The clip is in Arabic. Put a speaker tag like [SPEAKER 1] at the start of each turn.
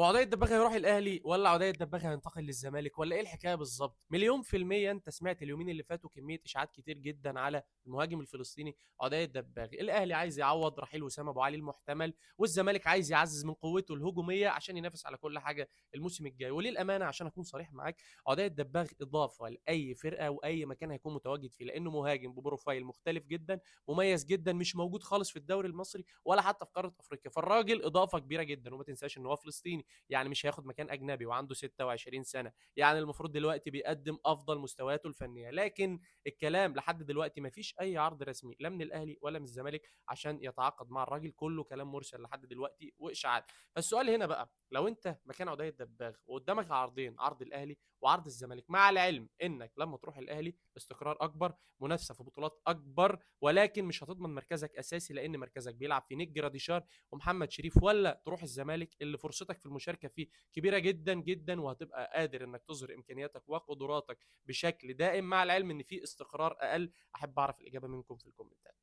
[SPEAKER 1] هو عدي الدباغ هيروح الاهلي ولا عدي الدباغ هينتقل للزمالك ولا ايه الحكايه بالظبط؟ مليون في الميه انت سمعت اليومين اللي فاتوا كميه اشاعات كتير جدا على المهاجم الفلسطيني عدي الدباغ. الاهلي عايز يعوض رحيل وسام ابو علي المحتمل، والزمالك عايز يعزز من قوته الهجوميه عشان ينافس على كل حاجه الموسم الجاي. وللامانه عشان اكون صريح معاك، عدي الدباغ اضافه لاي فرقه واي مكان هيكون متواجد فيه، لانه مهاجم ببروفايل مختلف جدا، مميز جدا، مش موجود خالص في الدوري المصري ولا حتى في قاره افريقيا. فالراجل اضافه كبيره جدا، وما تنساش ان هو فلسطيني، يعني مش هياخد مكان اجنبي وعنده 26 سنه، يعني المفروض دلوقتي بيقدم افضل مستوياته الفنيه. لكن الكلام لحد دلوقتي ما فيش اي عرض رسمي لا من الاهلي ولا من الزمالك عشان يتعاقد مع الراجل، كله كلام مرسل لحد دلوقتي واشاعات. فالسؤال هنا بقى، لو انت مكان عدي الدباغ وقدامك عرضين، عرض الاهلي وعرض الزمالك، مع العلم انك لما تروح الاهلي استقرار اكبر، منافسه في بطولات اكبر، ولكن مش هتضمن مركزك اساسي لان مركزك بيلعب في نجم راديشار ومحمد شريف، ولا تروح الزمالك اللي فرصتك في المشاركه فيه كبيره جدا جدا وهتبقى قادر انك تظهر امكانياتك وقدراتك بشكل دائم، مع العلم ان في استقرار اقل. احب اعرف الاجابه منكم في الكومنتات.